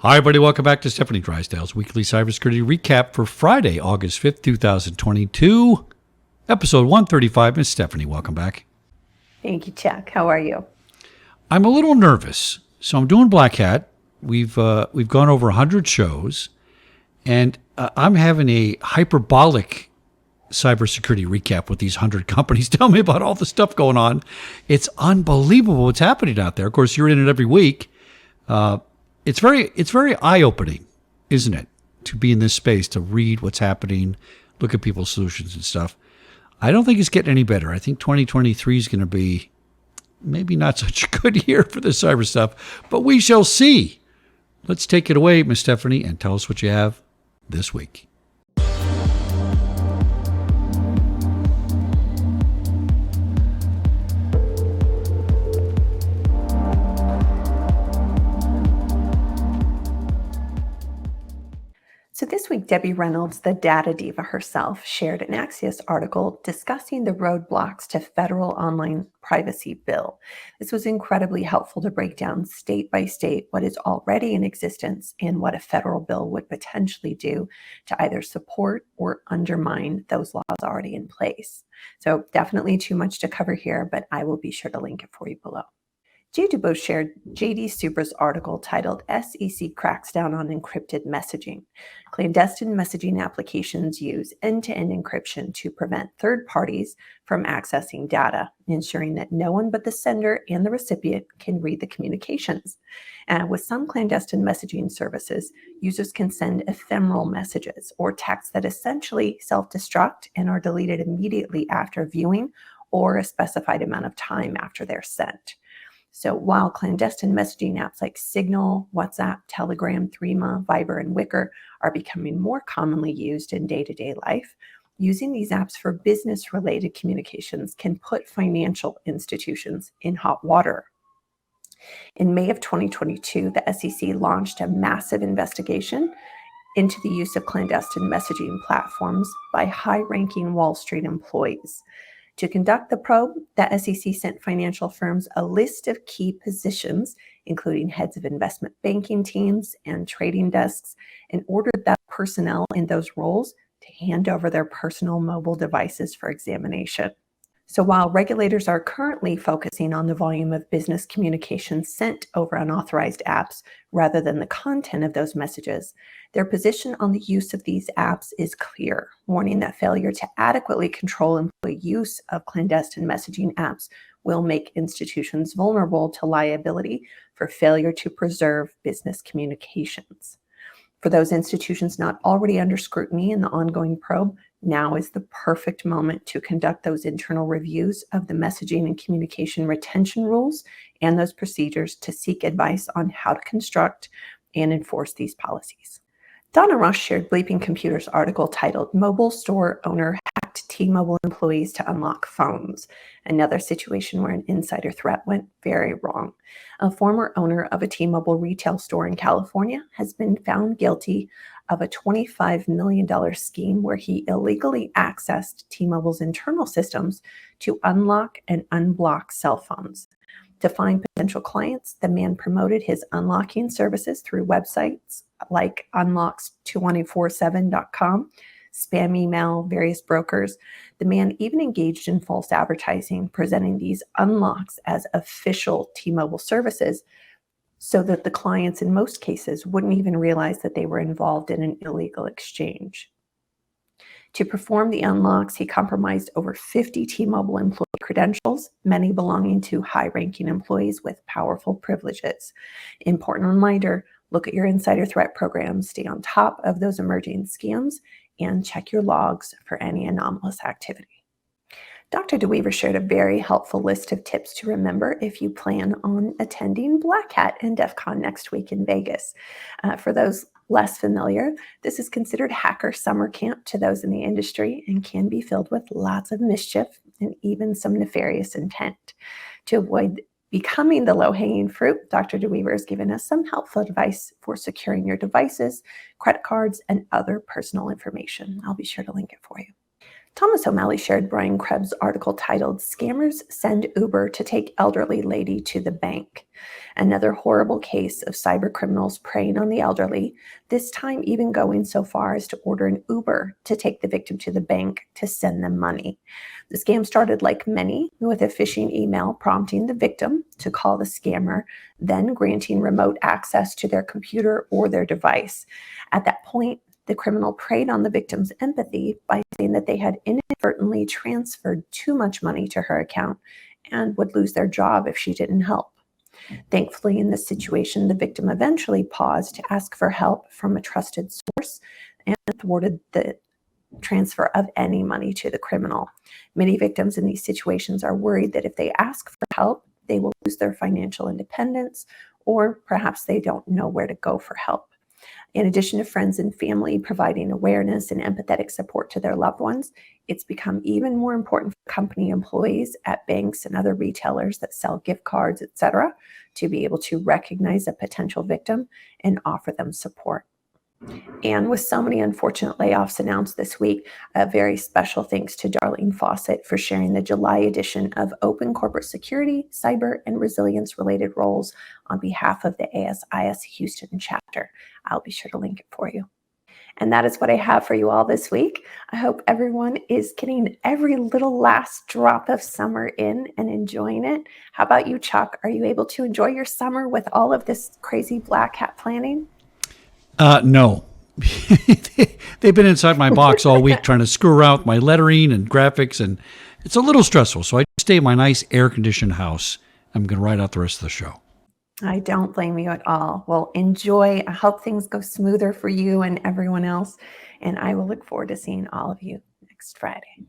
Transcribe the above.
Hi, everybody. Welcome back to Stefanie Drysdale's weekly cybersecurity recap for Friday, August 5th, 2022, episode 135. Miss Stefanie, welcome back. Thank you, Chuck. How are you? I'm a little nervous. So I'm doing Black Hat. We've gone over 100 shows, and I'm having a hyperbolic cybersecurity recap with these 100 companies. Tell me about all the stuff going on. It's unbelievable what's happening out there. Of course, you're in it every week. It's very eye-opening, isn't it, to be in this space, to read what's happening, look at people's solutions and stuff. I don't think it's getting any better. I think 2023 is going to be maybe not such a good year for the cyber stuff, but we shall see. Let's take it away, Miss Stefanie, and tell us what you have this week. So this week, Debbie Reynolds, the data diva herself, shared an Axios article discussing the roadblocks to federal online privacy bill. This was incredibly helpful to break down state by state what is already in existence and what a federal bill would potentially do to either support or undermine those laws already in place. So definitely too much to cover here, but I will be sure to link it for you below. Jay Dubose shared JD Supra's article titled SEC Cracks Down on Encrypted Messaging. Clandestine messaging applications use end-to-end encryption to prevent third parties from accessing data, ensuring that no one but the sender and the recipient can read the communications. And with some clandestine messaging services, users can send ephemeral messages or texts that essentially self-destruct and are deleted immediately after viewing or a specified amount of time after they're sent. So while clandestine messaging apps like Signal, WhatsApp, Telegram, Threema, Viber, and Wickr are becoming more commonly used in day-to-day life, using these apps for business-related communications can put financial institutions in hot water. In May of 2022, the SEC launched a massive investigation into the use of clandestine messaging platforms by high-ranking Wall Street employees. To conduct the probe, the SEC sent financial firms a list of key positions, including heads of investment banking teams and trading desks, and ordered that personnel in those roles to hand over their personal mobile devices for examination. So while regulators are currently focusing on the volume of business communications sent over unauthorized apps rather than the content of those messages, their position on the use of these apps is clear, warning that failure to adequately control employee use of clandestine messaging apps will make institutions vulnerable to liability for failure to preserve business communications. For those institutions not already under scrutiny in the ongoing probe, now is the perfect moment to conduct those internal reviews of the messaging and communication retention rules and those procedures to seek advice on how to construct and enforce these policies. Donna Ross shared Bleeping Computer's article titled Mobile Store Owner Hacked T-Mobile Employees to Unlock Phones, another situation where an insider threat went very wrong. A former owner of a T-Mobile retail store in California has been found guilty of a $25 million scheme where he illegally accessed T-Mobile's internal systems to unlock and unblock cell phones. To find potential clients, the man promoted his unlocking services through websites like unlocks21247.com, spam email, various brokers. The man even engaged in false advertising, presenting these unlocks as official T-Mobile services so that the clients in most cases wouldn't even realize that they were involved in an illegal exchange. To perform the unlocks, he compromised over 50 T-Mobile employee credentials, many belonging to high-ranking employees with powerful privileges. Important reminder, look at your insider threat programs, stay on top of those emerging scams, and check your logs for any anomalous activity. Dr. DeWeaver shared a very helpful list of tips to remember if you plan on attending Black Hat and DEF CON next week in Vegas. For those less familiar, this is considered hacker summer camp to those in the industry and can be filled with lots of mischief and even some nefarious intent. To avoid becoming the low-hanging fruit, Dr. DeWeaver has given us some helpful advice for securing your devices, credit cards, and other personal information. I'll be sure to link it for you. Thomas O'Malley shared Brian Krebs' article titled "Scammers Send Uber to Take Elderly Lady to the Bank." Another horrible case of cyber criminals preying on the elderly, this time even going so far as to order an Uber to take the victim to the bank to send them money. The scam started like many, with a phishing email prompting the victim to call the scammer, then granting remote access to their computer or their device. At that point, the criminal preyed on the victim's empathy by saying that they had inadvertently transferred too much money to her account and would lose their job if she didn't help. Thankfully, in this situation, the victim eventually paused to ask for help from a trusted source and thwarted the transfer of any money to the criminal. Many victims in these situations are worried that if they ask for help, they will lose their financial independence, or perhaps they don't know where to go for help. In addition to friends and family providing awareness and empathetic support to their loved ones, it's become even more important for company employees at banks and other retailers that sell gift cards, etc., to be able to recognize a potential victim and offer them support. And with so many unfortunate layoffs announced this week, a very special thanks to Darlene Fawcett for sharing the July edition of Open Corporate Security, Cyber, and Resilience-related roles on behalf of the ASIS Houston chapter. I'll be sure to link it for you. And that is what I have for you all this week. I hope everyone is getting every little last drop of summer in and enjoying it. How about you, Chuck? Are you able to enjoy your summer with all of this crazy black hat planning? No. They've been inside my box all week trying to screw around with my lettering and graphics, and it's a little stressful. So I stay in my nice air-conditioned house. I'm going to ride out the rest of the show. I don't blame you at all. Well, enjoy. I hope things go smoother for you and everyone else. And I will look forward to seeing all of you next Friday.